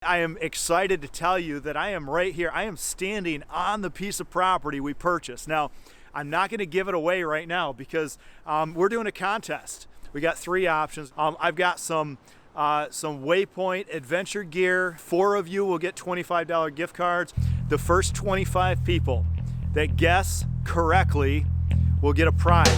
I am excited to tell you that I am right here. I am standing on the piece of property we purchased. Now, I'm not going to give it away right now because we're doing a contest. We got 3 options. I've got some Waypoint adventure gear. 4 of you will get $25 gift cards. The first 25 people that guess correctly will get a prize.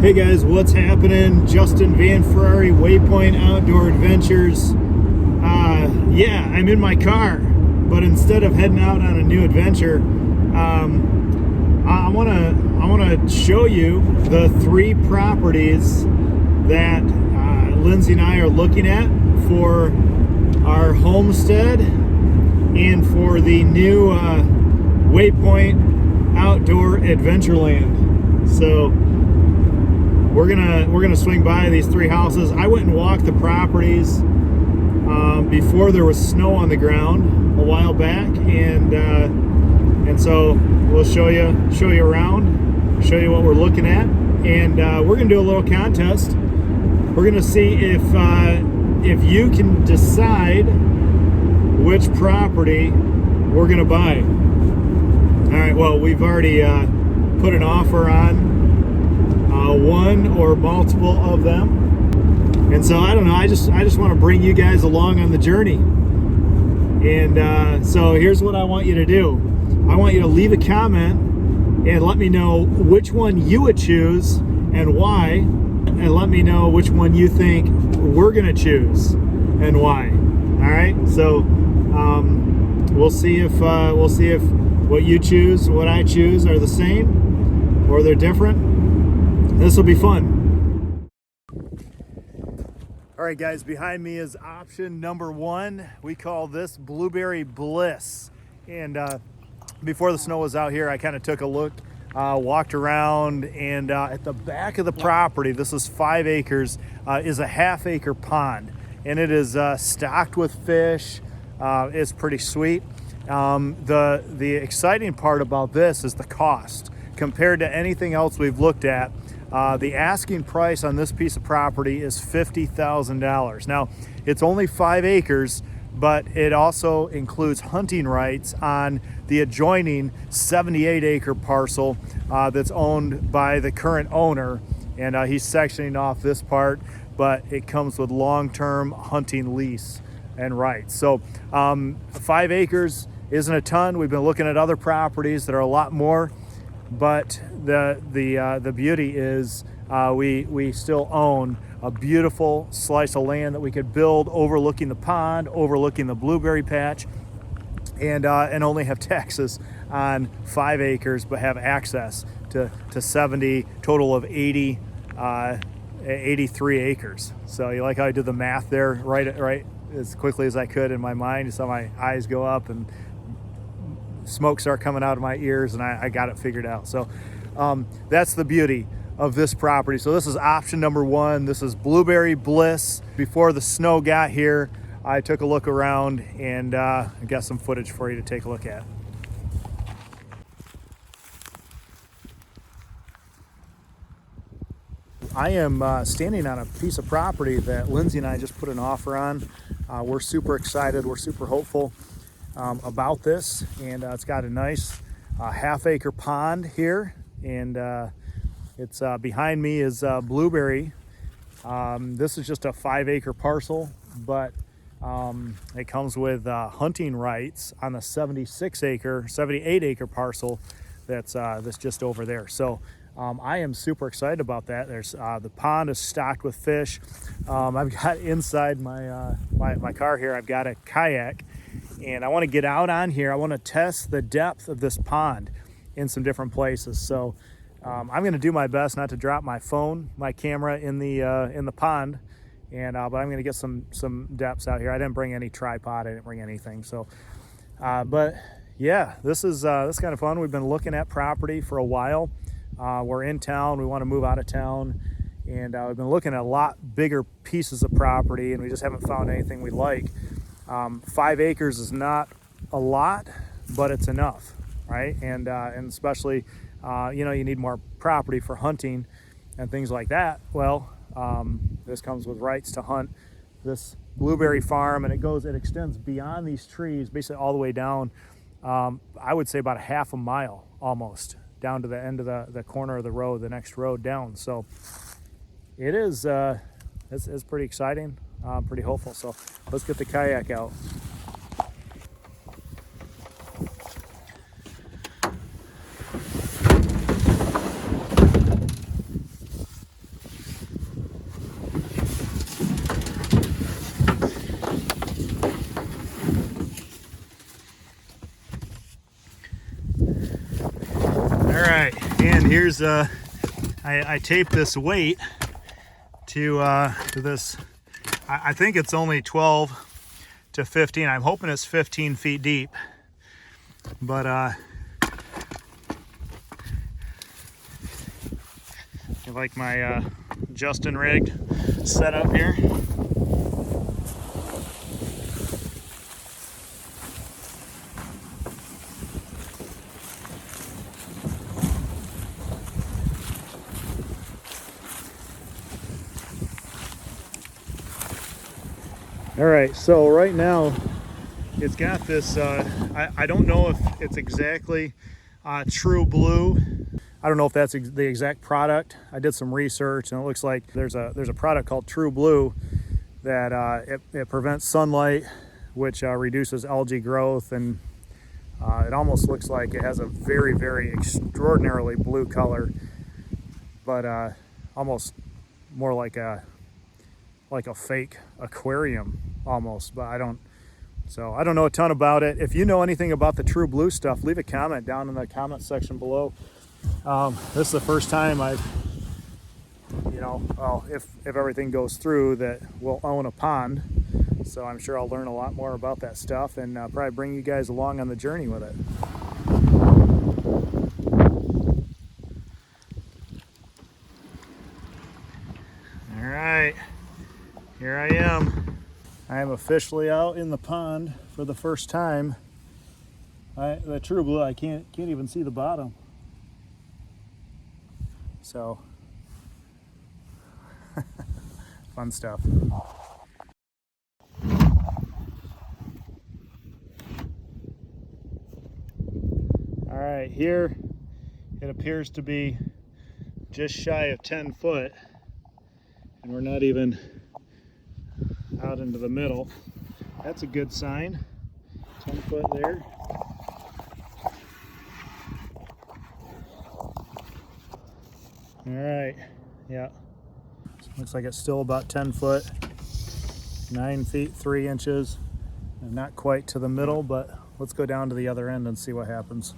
Hey guys, what's happening? Justin Van Ferrari, Waypoint Outdoor Adventures. Yeah, I'm in my car, but instead of heading out on a new adventure, I wanna show you the 3 properties that Lindsay and I are looking at for our homestead and for the new Waypoint Outdoor Adventureland. So we're gonna swing by these 3 houses. I went and walked the properties before there was snow on the ground a while back, and so we'll show you around, show you what we're looking at, and we're gonna do a little contest. We're gonna see if you can decide which property we're gonna buy. All right. Well, we've already put an offer on one or multiple of them, and so I don't know, I just want to bring you guys along on the journey. And so here's what I want you to do. I want you to leave a comment and let me know which one you would choose and why, and let me know which one you think we're gonna choose and why. All right, so we'll see if what you choose, what I choose are the same or they're different. This will be fun. All right, guys, behind me is option number 1. We call this Blueberry Bliss. And before the snow was out here, I kind of took a look, walked around, and at the back of the property, this is 5 acres, is a half-acre pond. And it is stocked with fish. It's pretty sweet. The exciting part about this is the cost. Compared to anything else we've looked at, the asking price on this piece of property is $50,000. Now, it's only 5 acres, but it also includes hunting rights on the adjoining 78-acre parcel that's owned by the current owner, and he's sectioning off this part, but it comes with long-term hunting lease and rights. So 5 acres isn't a ton. We've been looking at other properties that are a lot more, but the beauty is we still own a beautiful slice of land that we could build overlooking the pond, overlooking the blueberry patch, and only have taxes on 5 acres, but have access to 70, total of 83 acres. So you like how I did the math there, right as quickly as I could in my mind. You saw my eyes go up and smoke start coming out of my ears, and I got it figured out. So that's the beauty of this property. So this is option number 1. This is Blueberry Bliss. Before the snow got here, I took a look around and I got some footage for you to take a look at. I am standing on a piece of property that Lindsay and I just put an offer on. We're super excited. We're super hopeful about this, and it's got a nice half-acre pond here, and it's behind me is blueberry. This is just a 5-acre parcel, but it comes with hunting rights on the 78-acre parcel that's just over there. So I am super excited about that. There's the pond is stocked with fish. I've got inside my car here, I've got a kayak, and I want to get out on here. I want to test the depth of this pond in some different places. So I'm going to do my best not to drop my camera in the pond, and but I'm going to get some depths out here. I didn't bring any tripod. I didn't bring anything. So, but yeah, this is kind of fun. We've been looking at property for a while. We're in town. We want to move out of town, and we've been looking at a lot bigger pieces of property, and we just haven't found anything we like. 5 acres is not a lot, but it's enough, right? And especially, you know, you need more property for hunting and things like that. Well, this comes with rights to hunt this blueberry farm, and it extends beyond these trees, basically all the way down. I would say about a half a mile almost down to the end of the corner of the road, the next road down. So it is, it's pretty exciting, pretty hopeful. So let's get the kayak out. All right, and here's I taped this weight to this. I think it's only 12 to 15. I'm hoping it's 15 feet deep, but I like my Justin rigged setup here. All right, so right now it's got this, I don't know if it's exactly True Blue. I don't know if that's the exact product. I did some research, and it looks like there's a product called True Blue that it prevents sunlight, which reduces algae growth, and it almost looks like it has a very, very extraordinarily blue color, but almost more like a fake aquarium almost. But I don't know a ton about it. If you know anything about the True Blue stuff, leave a comment down in the comment section below. This is the first time I've, well, if everything goes through, that we'll own a pond, so I'm sure I'll learn a lot more about that stuff, and probably bring you guys along on the journey with it. All right, here I am. I am officially out in the pond for the first time. The True Blue, I can't even see the bottom. So, fun stuff. All right, here it appears to be just shy of 10 foot, and we're not even out into the middle. That's a good sign. 10 foot there. All right, yeah. Looks like it's still about 10 foot, 9 feet, 3 inches. And not quite to the middle, but let's go down to the other end and see what happens.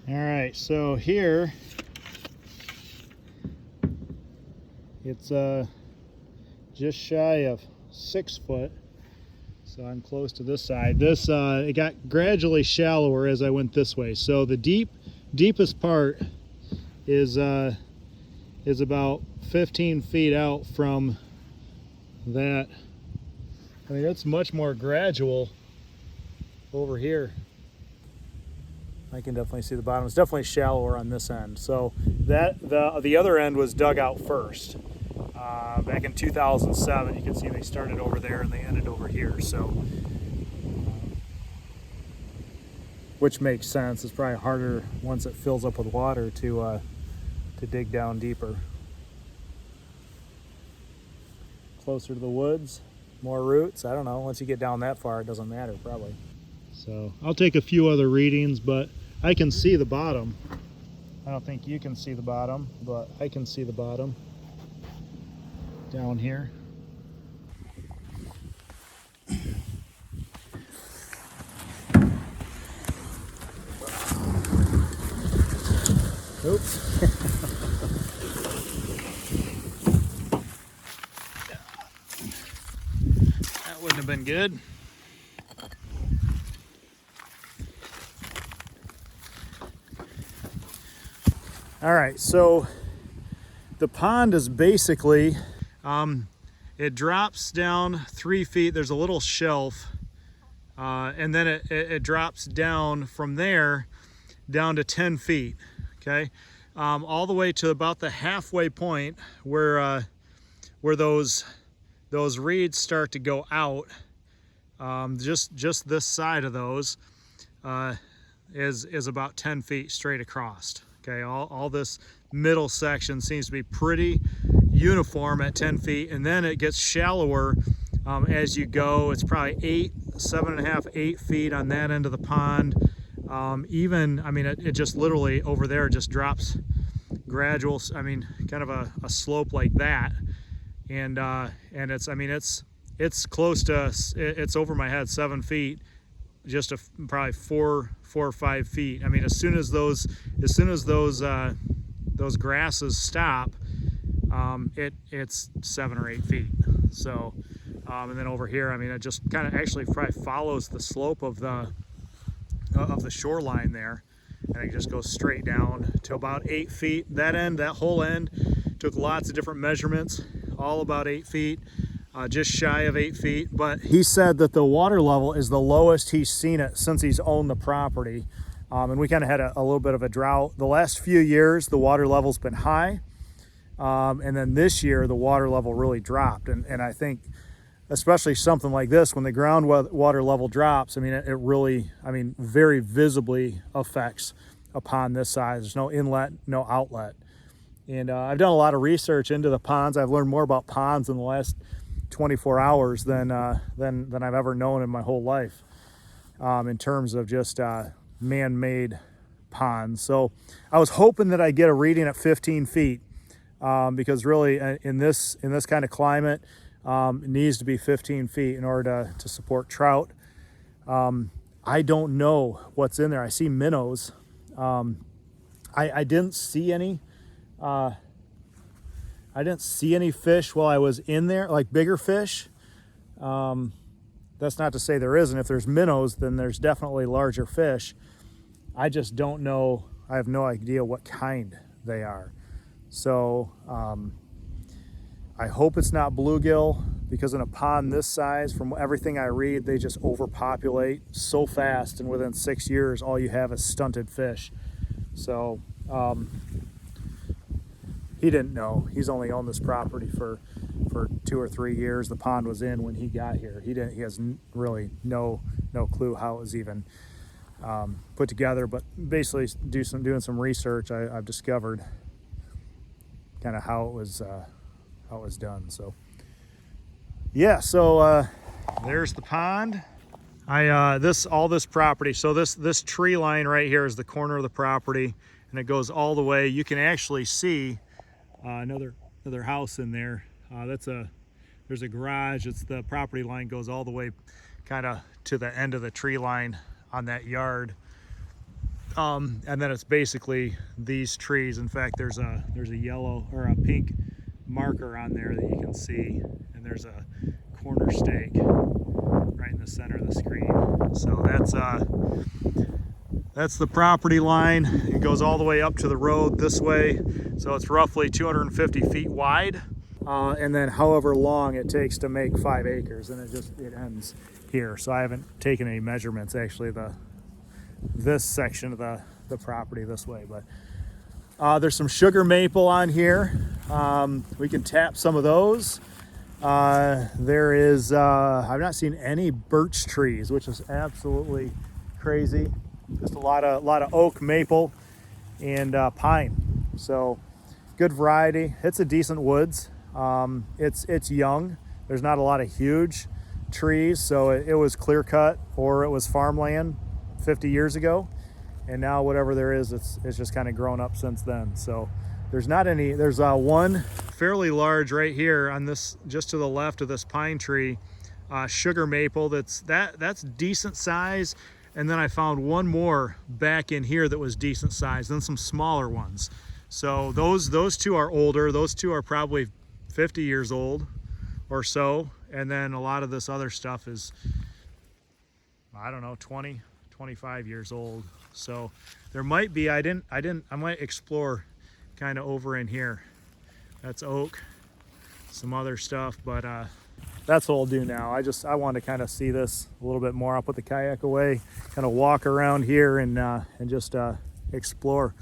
All right, so here, it's just shy of 6 foot. So I'm close to this side. This, it got gradually shallower as I went this way. So the deepest part is about 15 feet out from that. I mean, it's much more gradual over here. I can definitely see the bottom. It's definitely shallower on this end. So that the other end was dug out first. Back in 2007, you can see they started over there and they ended over here. So, which makes sense. It's probably harder once it fills up with water to dig down deeper. Closer to the woods, more roots. I don't know. Once you get down that far, it doesn't matter probably. So I'll take a few other readings, but I can see the bottom. I don't think you can see the bottom, but I can see the bottom down here. Oops. That wouldn't have been good. All right, so the pond is basically, it drops down 3 feet. There's a little shelf, and then it drops down from there down to 10 feet, okay? All the way to about the halfway point where those reeds start to go out. Just this side of those is about 10 feet straight across. Okay, all this middle section seems to be pretty uniform at 10 feet, and then it gets shallower as you go. It's probably 7.5, 8 feet on that end of the pond. Even, I mean, it just literally over there just drops gradual, I mean, kind of a slope like that. And it's, I mean, it's close to, it's over my head, 7 feet, just probably 4 or 5 feet. I mean, as soon as those grasses stop, it's 7 or 8 feet. So, and then over here, I mean, it just kind of actually probably follows the slope of the shoreline there, and it just goes straight down to about 8 feet. That end, that whole end, took lots of different measurements, all about 8 feet. Just shy of 8 feet, but he said that the water level is the lowest he's seen it since he's owned the property. And we kind of had a little bit of a drought. The last few years, the water level's been high. And then this year, the water level really dropped. And I think, especially something like this, when the groundwater level drops, I mean, it really, I mean, very visibly affects a pond this size. There's no inlet, no outlet. And I've done a lot of research into the ponds. I've learned more about ponds in the last 24 hours than I've ever known in my whole life, in terms of just man-made ponds. So I was hoping that I'd get a reading at 15 feet, because really in this kind of climate, it needs to be 15 feet in order to support trout. I don't know what's in there. I see minnows. I didn't see any. I didn't see any fish while I was in there, like bigger fish. That's not to say there isn't. If there's minnows, then there's definitely larger fish. I just don't know. I have no idea what kind they are. So I hope it's not bluegill, because in a pond this size, from everything I read, they just overpopulate so fast, and within 6 years, all you have is stunted fish. So he didn't know. He's only owned this property for 2 or 3 years. The pond was in when he got here. He has really no clue how it was even put together. But basically, doing some research, I've discovered kind of how it was done. So yeah, so there's the pond. All this property. So this tree line right here is the corner of the property, and it goes all the way. You can actually see another house in there. There's a garage. It's the property line goes all the way kind of to the end of the tree line on that yard. And then it's basically these trees. In fact, there's a yellow or a pink marker on there that you can see, and there's a corner stake right in the center of the screen. So that's the property line. It goes all the way up to the road this way. So it's roughly 250 feet wide, and then however long it takes to make 5 acres, and it ends here. So I haven't taken any measurements, actually, this section of the property this way, but there's some sugar maple on here. We can tap some of those. There is, I've not seen any birch trees, which is absolutely crazy. Just a lot of oak, maple, and pine. So good variety. It's a decent woods. It's young. There's not a lot of huge trees, so it was clear cut, or it was farmland 50 years ago. and now whatever there is, it's just kind of grown up since then. So there's not any. There's one fairly large right here on this, just to the left of this pine tree, sugar maple. That's decent size. And then I found one more back in here that was decent size, then some smaller ones. So those two are older. Those two are probably 50 years old or so. And then a lot of this other stuff is, I don't know, 20, 25 years old. So there might be, I might explore kind of over in here. That's oak, some other stuff, but that's what I'll do now. I want to kind of see this a little bit more. I'll put the kayak away, kind of walk around here and just explore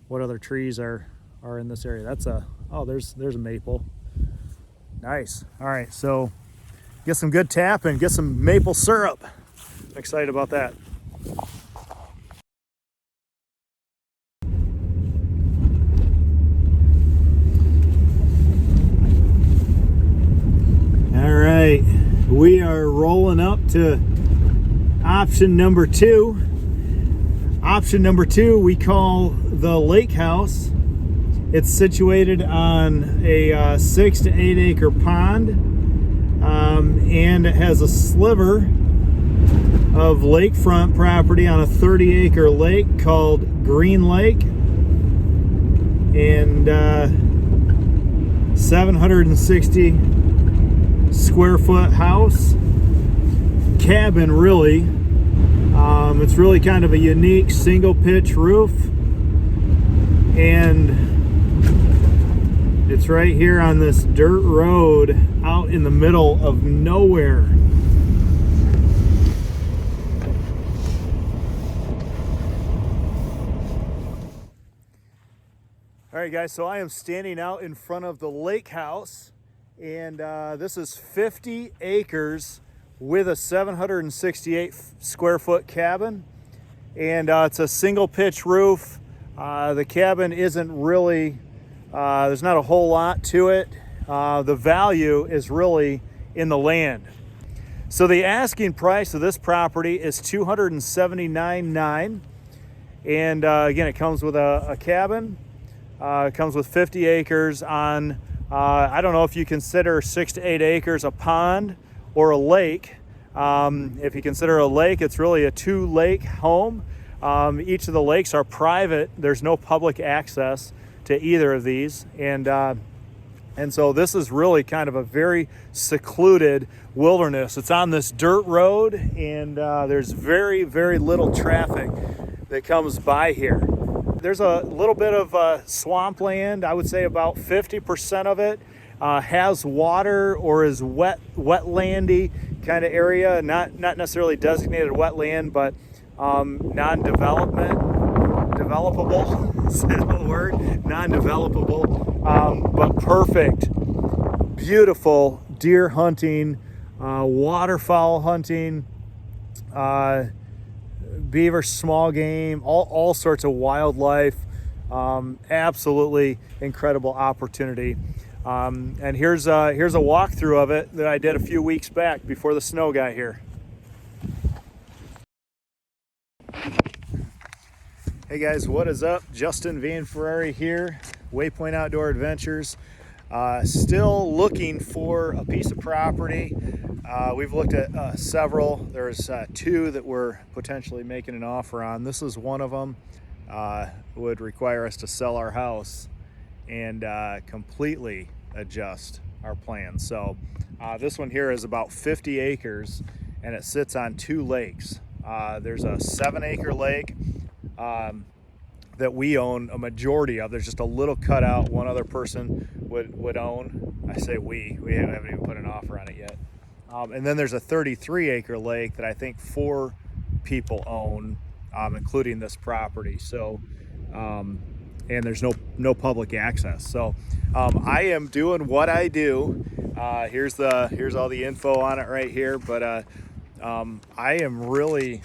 what other trees are in this area. That's there's a maple. Nice. All right, so get some good tapping, get some maple syrup. I'm excited about that. All right, we are rolling up to option number 2. Option number 2 we call the lake house. It's situated on a 6 to 8 acre pond, and it has a sliver of lakefront property on a 30 acre lake called Green Lake, and 760 square foot house, cabin really. It's really kind of a unique single pitch roof, and it's right here on this dirt road out in the middle of nowhere. All right guys, so I am standing out in front of the lake house, and this is 50 acres with a 768 square foot cabin, and it's a single pitch roof. The cabin isn't really, there's not a whole lot to it. The value is really in the land. So the asking price of this property is $279,900, and again, it comes with a cabin. It comes with 50 acres on, I don't know if you consider 6 to 8 acres a pond or a lake. If you consider a lake, it's really a 2-lake home. Each of the lakes are private. There's no public access to either of these. And so this is really kind of a very secluded wilderness. It's on this dirt road, and there's very, very little traffic that comes by here. There's a little bit of swampland. I would say about 50% of it has water or is wetlandy kind of area, not necessarily designated wetland, but non-developable. Is that a word? Non-developable, but perfect, beautiful deer hunting, waterfowl hunting, beaver, small game, all sorts of wildlife. Absolutely incredible opportunity. And here's a walkthrough of it that I did a few weeks back before the snow got here. Hey guys, what is up? Justin Van Ferrari here, Waypoint Outdoor Adventures. Still looking for a piece of property. We've looked at several. There's 2 that we're potentially making an offer on. This is one of them. Would require us to sell our house and completely adjust our plans. So this one here is about 50 acres, and it sits on 2 lakes. There's a 7-acre lake that we own a majority of. There's just a little cutout one other person would own. I say we haven't even put an offer on it yet. And then there's a 33-acre lake that I think 4 people own, including this property. So and there's no public access. So I am doing what I do. Here's all the info on it right here. But I am really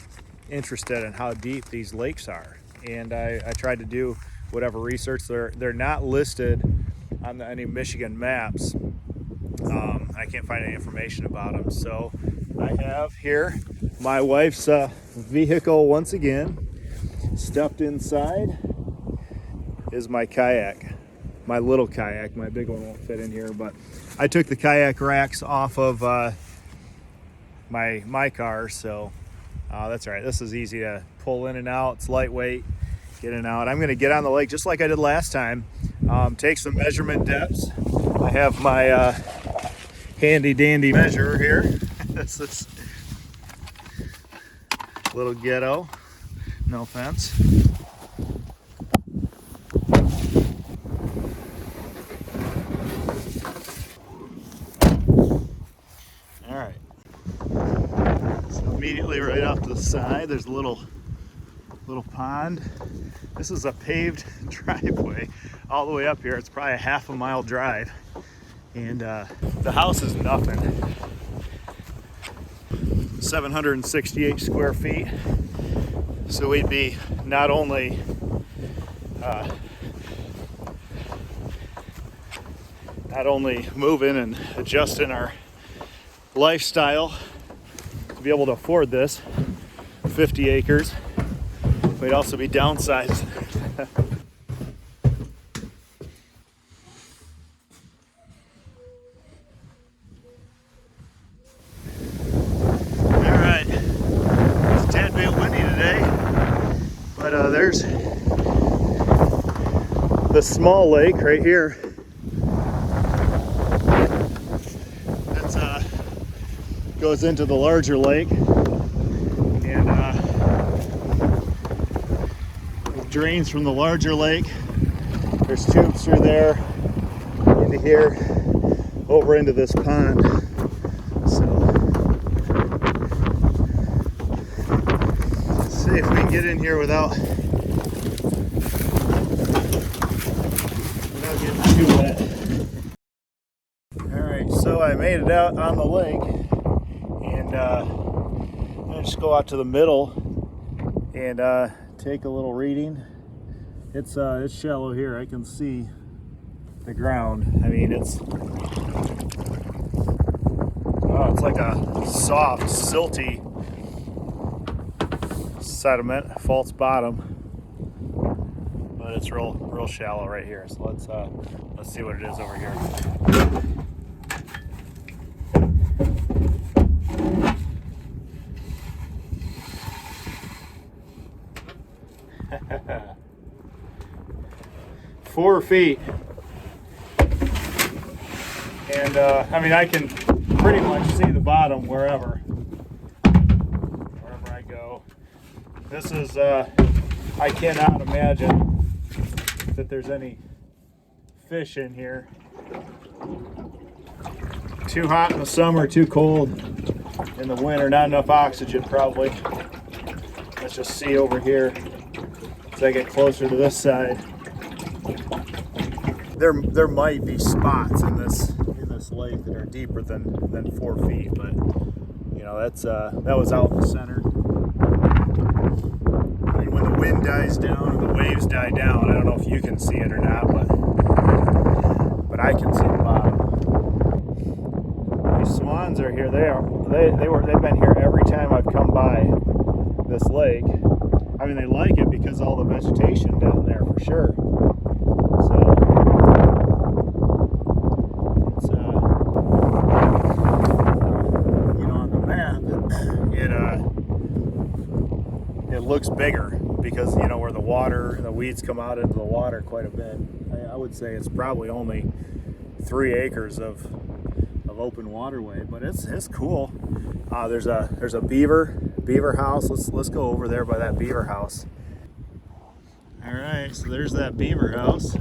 interested in how deep these lakes are, and I tried to do whatever research. They're not listed on any Michigan maps. I can't find any information about them. So I have here my wife's vehicle once again. Stuffed inside is my kayak, my little kayak. My big one won't fit in here, but I took the kayak racks off of my car, so that's all right. This is easy to pull in and out. It's lightweight, get in and out. I'm going to get on the lake just like I did last time. Take some measurement depths. I have my handy dandy measure here. This is a little ghetto, no offense. All right. So immediately right off to the side, there's a little pond. This is a paved driveway all the way up here. It's probably a half-a-mile drive, and the house is nothing. 768 square feet. So we'd be not only moving and adjusting our lifestyle to be able to afford this 50 acres, we'd also be downsized. All right, it's a tad bit windy today, but there's the small lake right here. Goes into the larger lake, and it drains from the larger lake. There's tubes through there into here over into this pond. So let's see if we can get in here without getting too wet. All right, so I made it out on the lake. I just go out to the middle and take a little reading. It's shallow here. I can see the ground. I mean, it's like a soft, silty sediment, false bottom, but it's real shallow right here. So let's see what it is over here. 4 feet, and I mean, I can pretty much see the bottom wherever I go. This is I cannot imagine that there's any fish in here. Too hot in the summer, too cold in the winter. Not enough oxygen probably. Let's just see over here as I get closer to this side. There might be spots in this lake that are deeper than 4 feet, but you know, that was out in the center. I mean, when the wind dies down and the waves die down, I don't know if you can see it or not, but I can see the bottom. These swans are here. They've been here every time I've come by this lake. I mean, they like it because of all the vegetation down there for sure. So it's you know, on the map it looks bigger because, you know, where the weeds come out into the water quite a bit. I would say it's probably only 3 acres of open waterway, but it's cool. There's a beaver house. Let's go over there by that beaver house. All right, so there's that beaver house.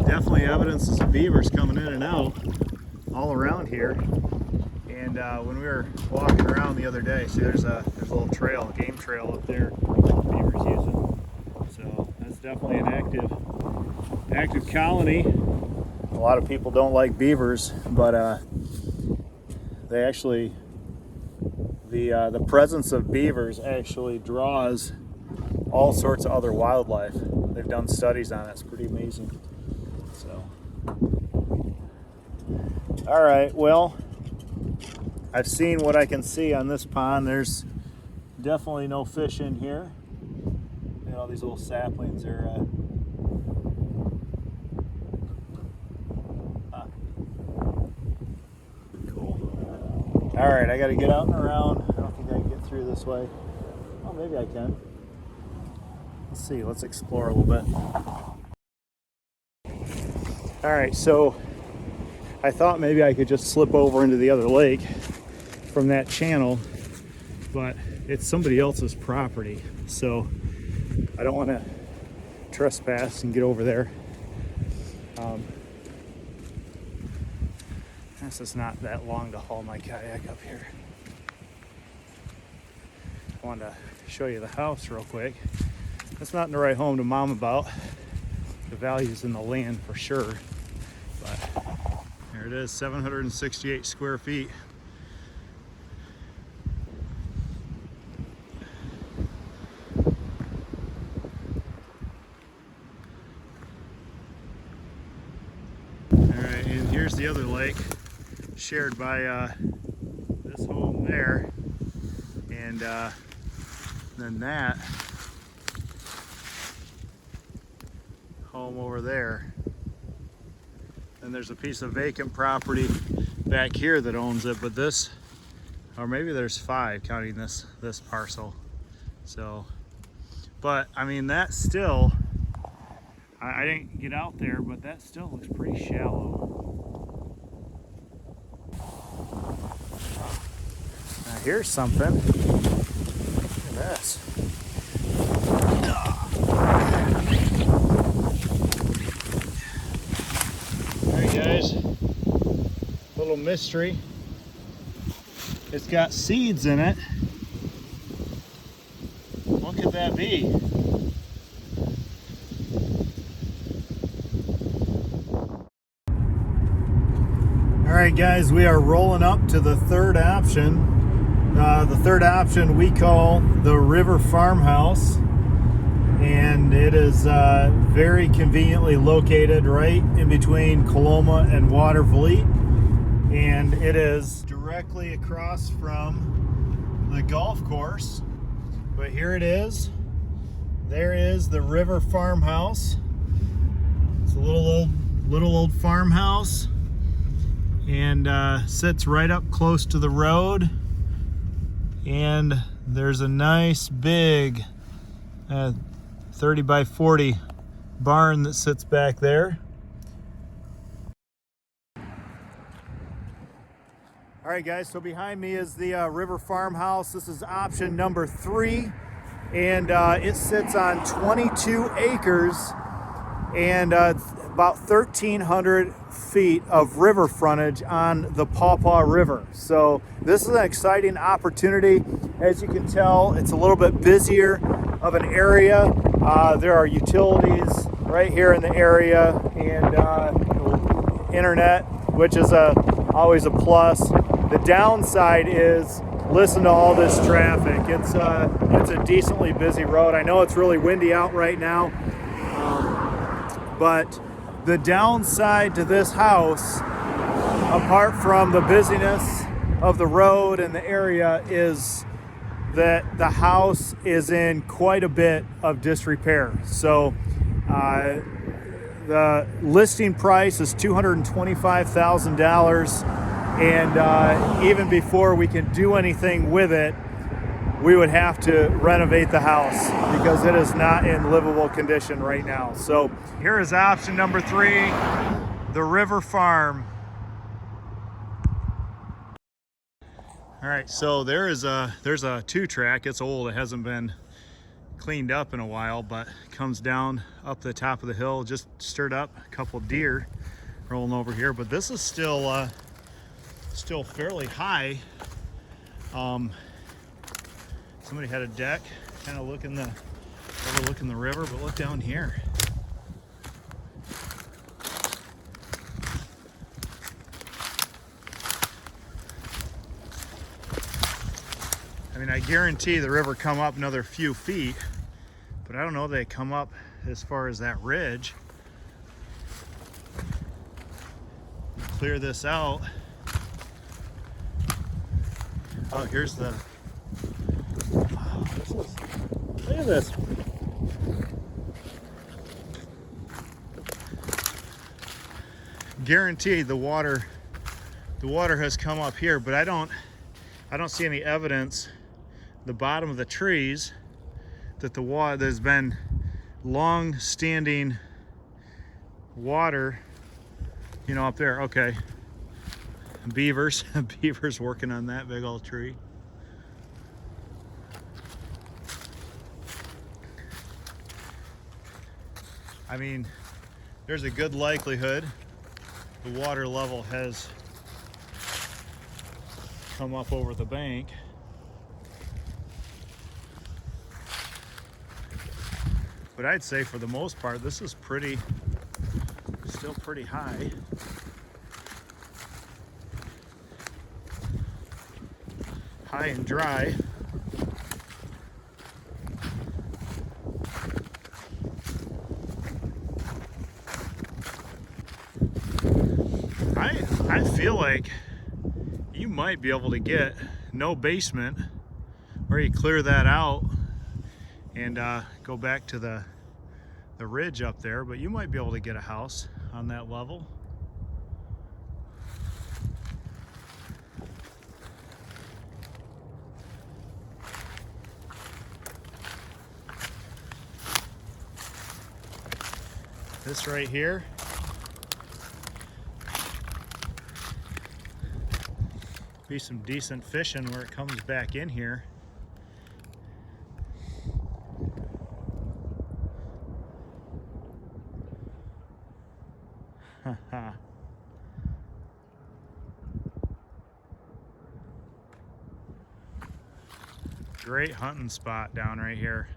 Definitely evidences of beavers coming in and out all around here. And when we were walking around the other day, see, there's a little trail, game trail up there beavers using. So that's definitely an active colony. A lot of people don't like beavers, but they actually, the presence of beavers actually draws all sorts of other wildlife. They've done studies on it. It's pretty amazing. So, all right, well, I've seen what I can see on this pond. There's definitely no fish in here. at all these little saplings are cool. All right, I got to get out and around. I don't think I can get through this way. Oh, maybe I can. Let's see. Let's explore a little bit. All right, so I thought maybe I could just slip over into the other lake from that channel, but it's somebody else's property, so I don't want to trespass and get over there. This is not that long to haul my kayak up here. I wanted to show you the house real quick. It's not in the right home to mom about. The value's in the land for sure, but there it is, 768 square feet. Alright, and here's the other lake shared by this home there, and then that home over there. And there's a piece of vacant property back here that owns it, but this, or maybe there's 5 counting this parcel. So, but I mean, that still, I didn't get out there, but that still looks pretty shallow. Now here's something. Look at this. Alright guys, little mystery. It's got seeds in it. What could that be? Alright guys, we are rolling up to the third option. The third option we call the River Farmhouse, and it is very conveniently located right in between Coloma and Watervliet, and it is directly across from the golf course. But here it is. There is the River Farmhouse. It's a little old farmhouse, and sits right up close to the road. And there's a nice big 30 by 40 barn that sits back there. All right guys, so behind me is the River Farmhouse. This is option number 3, and it sits on 22 acres and about 1,300 feet of river frontage on the Pawpaw River. So this is an exciting opportunity. As you can tell, it's a little bit busier of an area. There are utilities right here in the area, and internet, which is always a plus. The downside is, listen to all this traffic. It's a decently busy road. I know it's really windy out right now, but the downside to this house, apart from the busyness of the road and the area, is that the house is in quite a bit of disrepair. So the listing price is $225,000, and even before we can do anything with it, we would have to renovate the house because it is not in livable condition right now. So here is option number 3, the River Farm. All right, so there's a 2-track. It's old, it hasn't been cleaned up in a while, but comes down up the top of the hill. Just stirred up a couple deer rolling over here, but this is still fairly high. Somebody had a deck kind of overlooking the river, but look down here. I mean, I guarantee the river come up another few feet, but I don't know they come up as far as that ridge. Clear this out. Oh, here's the... Look at this. guaranteed the water has come up here, but I don't see any evidence the bottom of the trees that the water, there's been long standing water, you know, up there. Okay, beavers working on that big old tree. I mean, there's a good likelihood the water level has come up over the bank. But I'd say for the most part, this is still pretty high. High and dry. I feel like you might be able to get no basement, or you clear that out and go back to the ridge up there, but you might be able to get a house on that level. This right here, be some decent fishing where it comes back in here. Great hunting spot down right here.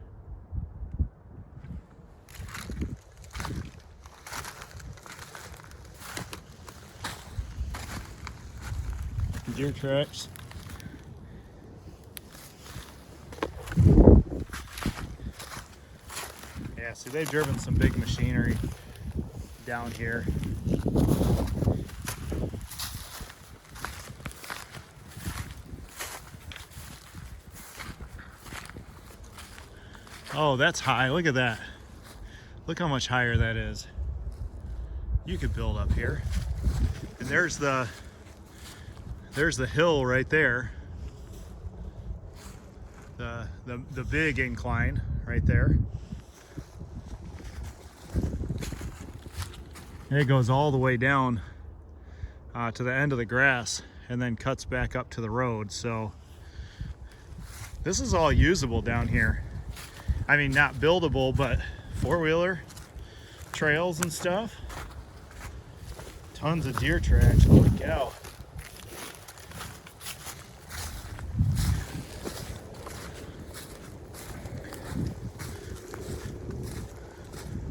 Deer tracks. Yeah, see, they've driven some big machinery down here. Oh, that's high. Look at that. Look how much higher that is. You could build up here. And there's the hill right there. The big incline right there. And it goes all the way down to the end of the grass and then cuts back up to the road. So this is all usable down here. I mean, not buildable, but four-wheeler trails and stuff. Tons of deer tracks. Holy cow.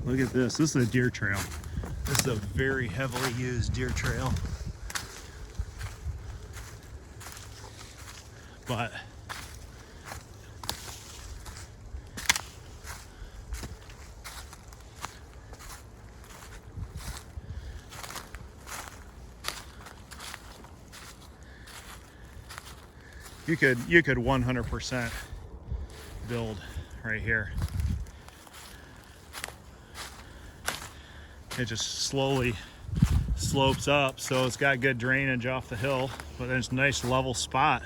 Look at this. This is a deer trail. This is a very heavily used deer trail. But you could 100% build right here. It just slowly slopes up, so it's got good drainage off the hill, but there's a nice level spot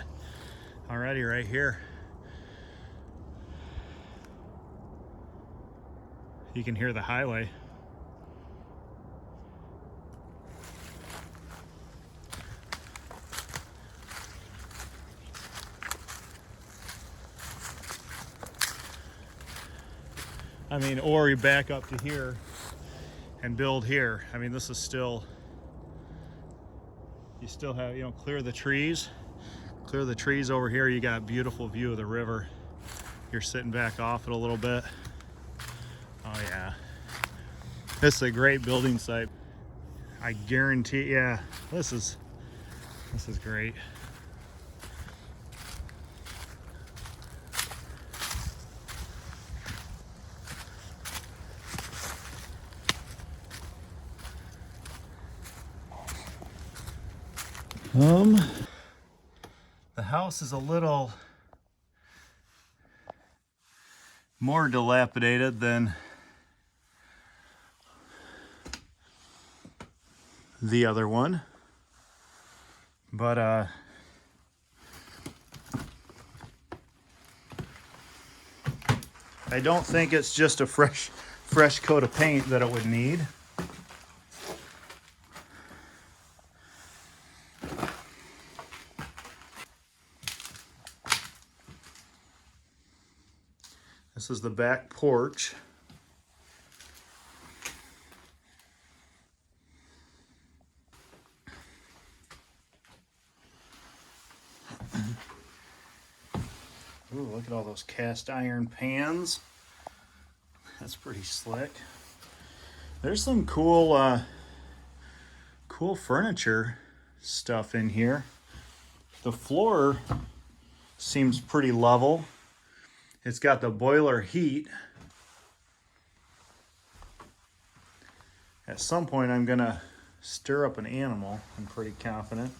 already right here. You can hear the highway. I mean, or you back up to here and build here. I mean, this is still, you still have, you know, clear the trees over here. You got a beautiful view of the river. You're sitting back off it a little bit. Oh yeah, this is a great building site. I guarantee, yeah, this is great. The house is a little more dilapidated than the other one. But I don't think it's just a fresh coat of paint that it would need. This is the back porch. Ooh, look at all those cast iron pans. That's pretty slick. There's some cool cool furniture stuff in here. The floor seems pretty level. It's got the boiler heat. At some point I'm gonna stir up an animal, I'm pretty confident.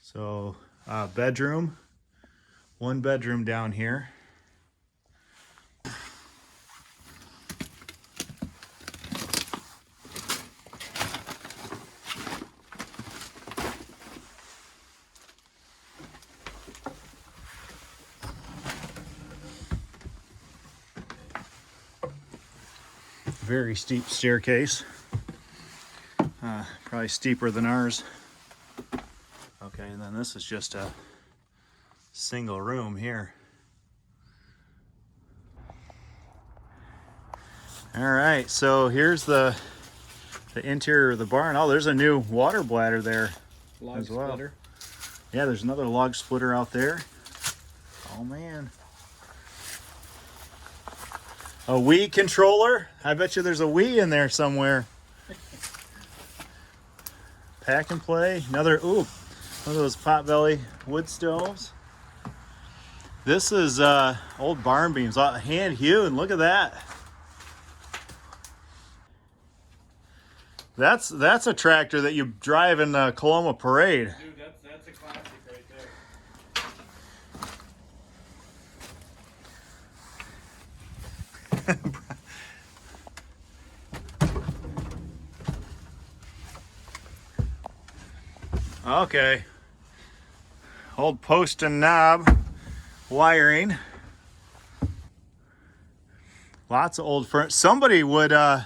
So, bedroom, one bedroom down here. Very steep staircase, probably steeper than ours. Okay, and then this is just a single room here. All right, so here's the interior of the barn. Oh, there's a new water bladder there as well. Splitter. Yeah, there's another log splitter out there. Oh man. A Wii controller? I bet you there's a Wii in there somewhere. Pack and play. Another, ooh, one of those potbelly wood stoves. This is old barn beams, hand hewn. Look at that. That's a tractor that you drive in the Coloma Parade. Dude, that's a classic right there. Okay. Old post and knob wiring. Lots of old furniture. Somebody would oh,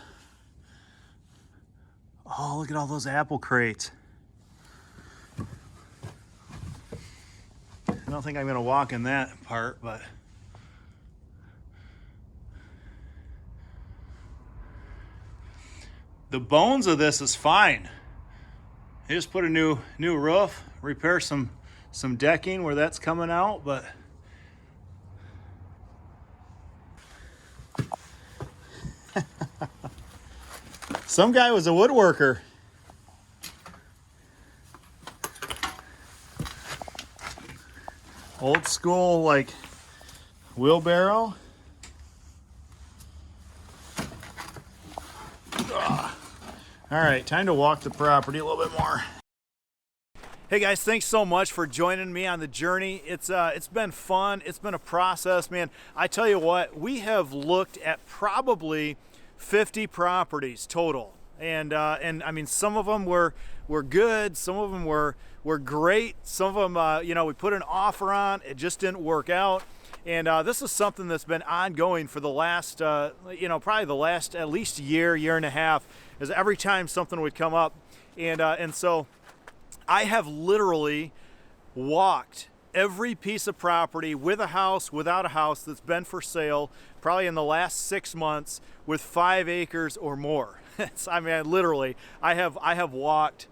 look at all those apple crates. I don't think I'm gonna walk in that part, but the bones of this is fine. They just put a new roof, repair some decking where that's coming out, but some guy was a woodworker. Old school, like, wheelbarrow. All right, time to walk the property a little bit more. Hey guys, thanks so much for joining me on the journey. It's been fun. It's been a process, man. I tell you what, we have looked at probably 50 properties total, and I mean, some of them were good, some of them were great, some of them you know, we put an offer on, it just didn't work out. And this is something that's been ongoing for the last, you know, probably the last at least year and a half, is every time something would come up. And so I have literally walked every piece of property, with a house, without a house, that's been for sale, probably in the last 6 months, with 5 acres or more. I mean, literally, I have walked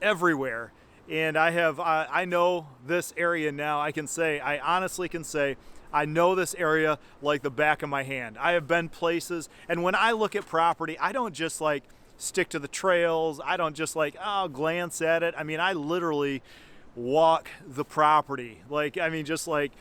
everywhere. And I know this area now. I honestly can say, I know this area like the back of my hand. I have been places, and when I look at property, I don't just like stick to the trails. I don't just like, oh, glance at it. I mean, I literally walk the property. Like, I mean, just like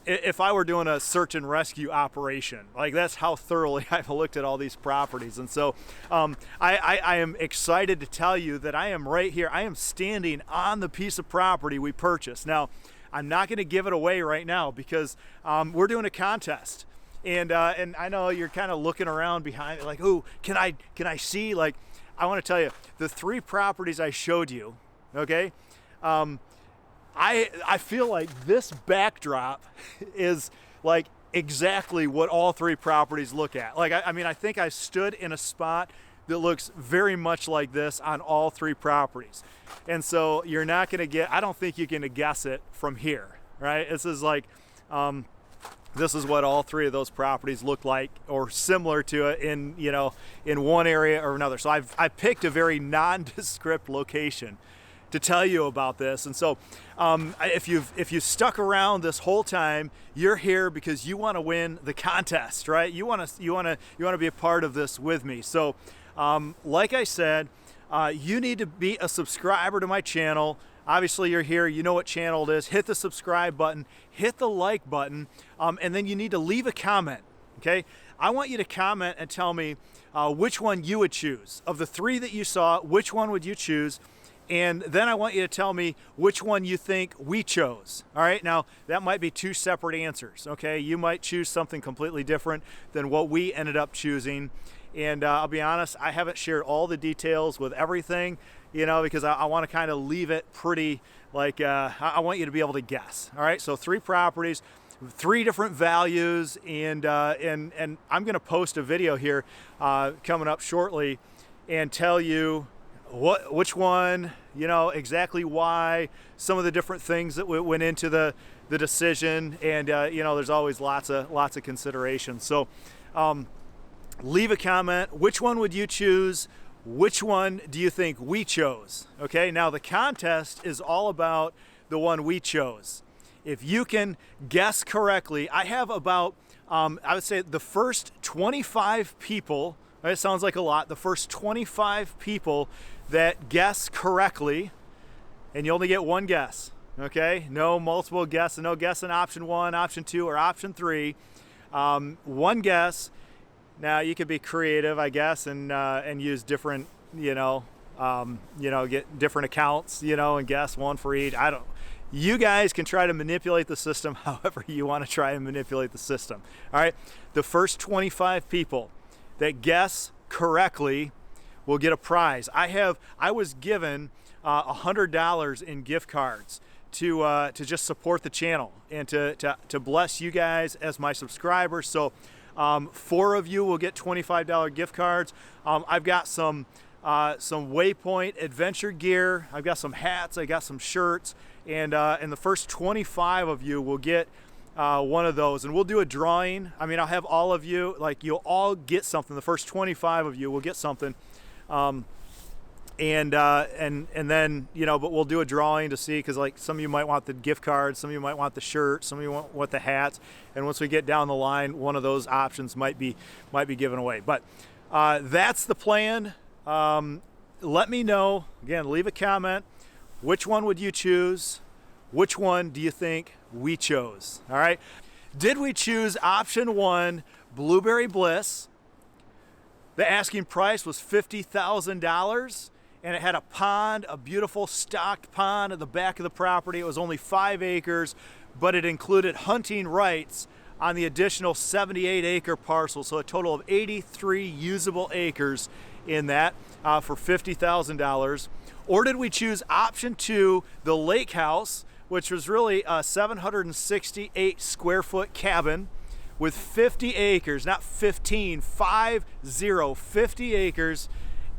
if I were doing a search and rescue operation. Like, that's how thoroughly I've looked at all these properties. And so I am excited to tell you that I am right here. I am standing on the piece of property we purchased. Now, I'm not going to give it away right now because we're doing a contest. And I know you're kind of looking around behind it like, ooh, can I see? Like, I want to tell you, the 3 properties I showed you, okay? I feel like this backdrop is like exactly what all 3 properties look at. Like, I mean, I think I stood in a spot that looks very much like this on all 3 properties. And so you're not going to get, I don't think you can guess it from here, right? This is like, this is what all 3 of those properties look like or similar to it in, you know, in one area or another. So I picked a very nondescript location to tell you about this. And so if you've stuck around this whole time, you're here because you want to win the contest, right? You want to be a part of this with me. So like I said, you need to be a subscriber to my channel. Obviously you're here, you know what channel it is. Hit the subscribe button, hit the like button, and then you need to leave a comment, okay? I want you to comment and tell me which one you would choose. Of the 3 that you saw, which one would you choose? And then I want you to tell me which one you think we chose. All right, now that might be 2 separate answers, okay? You might choose something completely different than what we ended up choosing. And I'll be honest, I haven't shared all the details with everything, you know, because I want to kind of leave it pretty, like, I want you to be able to guess. All right, so 3 properties, 3 different values, and I'm going to post a video here coming up shortly and tell you which one, you know, exactly why, some of the different things that went into the decision, and you know, there's always lots of considerations. So leave a comment. Which one would you choose? Which one do you think we chose? Okay, now the contest is all about the one we chose. If you can guess correctly, I have about, I would say the first 25 people, it sounds like a lot, the first 25 people that guess correctly, and you only get 1 guess, okay? No multiple guesses, no guessing option 1, option 2, or option 3. 1 guess. Now you could be creative, I guess, and use different, get different accounts, and guess 1 for each. You guys can try to manipulate the system however you want to try and manipulate the system. All right, the first 25 people that guess correctly will get a prize. I was given $100 in gift cards to just support the channel and to bless you guys as my subscribers. So 4 of you will get $25 gift cards. I've got some Waypoint adventure gear. I've got some hats. I got some shirts, and the first 25 of you will get one of those, and we'll do a drawing. I mean, I'll have all of you, like, you'll all get something. The first 25 of you will get something, and then but we'll do a drawing to see, because like some of you might want the gift cards, some of you might want the shirt, some of you want the hats, and once we get down the line, one of those options might be given away. But that's the plan. Let me know, again, leave a comment. Which one would you choose? Which one do you think we chose? All right. Did we choose option 1, Blueberry Bliss? The asking price was $50,000, and it had a pond, a beautiful stocked pond at the back of the property. It was only 5 acres, but it included hunting rights on the additional 78-acre parcel, so a total of 83 usable acres in that for $50,000. Or did we choose option 2, the lake house, which was really a 768 square foot cabin with 50 acres, not 15, 50 acres,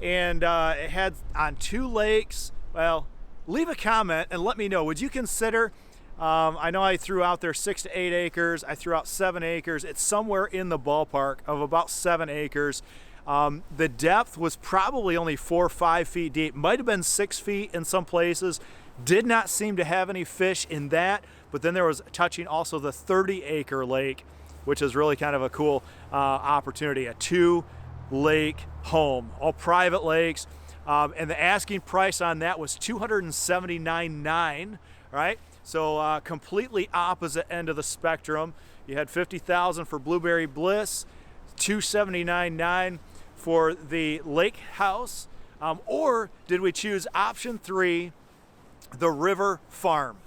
and it had on 2 lakes. Well, leave a comment and let me know. Would you consider, I know I threw out there 6 to 8 acres, I threw out 7 acres. It's somewhere in the ballpark of about 7 acres. The depth was probably only 4 or 5 feet deep, might have been 6 feet in some places. Did not seem to have any fish in that, but then there was touching also the 30-acre lake, which is really kind of a cool opportunity, a 2-lake home, all private lakes, and the asking price on that was $279,900, right? So completely opposite end of the spectrum. You had $50,000 for Blueberry Bliss, $279,900 for the lake house, or did we choose option 3, the river farm?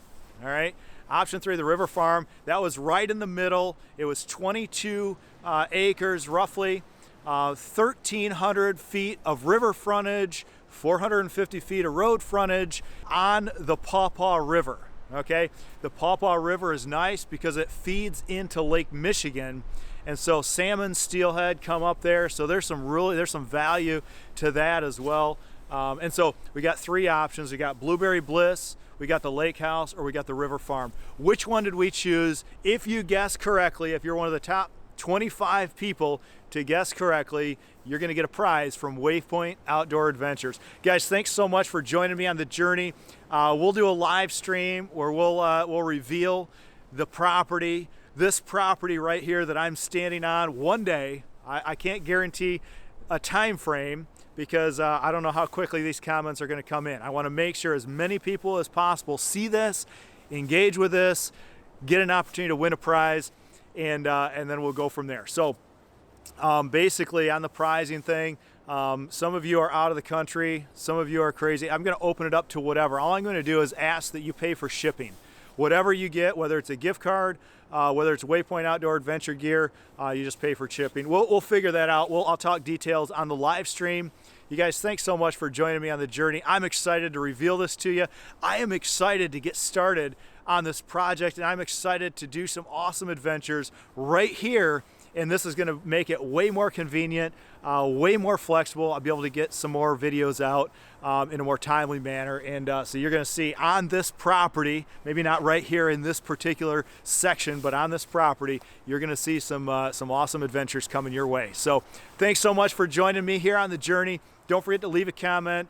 All right, option 3, the river farm. That was right in the middle. It was 22 acres roughly, 1,300 feet of river frontage, 450 feet of road frontage on the Pawpaw River. Okay, the Pawpaw River is nice because it feeds into Lake Michigan, and so salmon, steelhead come up there. So there's some value to that as well. And so we got 3 options. We got Blueberry Bliss, we got the lake house, or we got the river farm. Which one did we choose? If you guess correctly, if you're one of the top 25 people to guess correctly, you're going to get a prize from Waypoint Outdoor Adventures. Guys, thanks so much for joining me on the journey. We'll do a live stream where we'll reveal the property. This property right here that I'm standing on one day. I can't guarantee a time frame because I don't know how quickly these comments are going to come in. I want to make sure as many people as possible see this, engage with this, get an opportunity to win a prize, and then we'll go from there. So basically on the prizing thing, some of you are out of the country, some of you are crazy. I'm going to open it up to whatever. All I'm going to do is ask that you pay for shipping. Whatever you get, whether it's a gift card, whether it's Waypoint Outdoor Adventure gear, you just pay for shipping. We'll figure that out. I'll talk details on the live stream. You guys, thanks so much for joining me on the journey. I'm excited to reveal this to you. I am excited to get started on this project, and I'm excited to do some awesome adventures right here. And this is going to make it way more convenient, way more flexible. I'll be able to get some more videos out in a more timely manner. And so you're going to see on this property, maybe not right here in this particular section, but on this property, you're going to see some awesome adventures coming your way. So thanks so much for joining me here on the journey. Don't forget to leave a comment.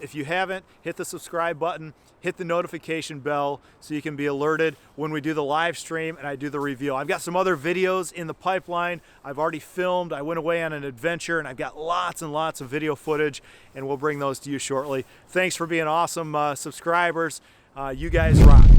If you haven't, hit the subscribe button, hit the notification bell so you can be alerted when we do the live stream and I do the reveal. I've got some other videos in the pipeline. I've already filmed. I went away on an adventure and I've got lots and lots of video footage, and we'll bring those to you shortly. Thanks for being awesome subscribers. You guys rock.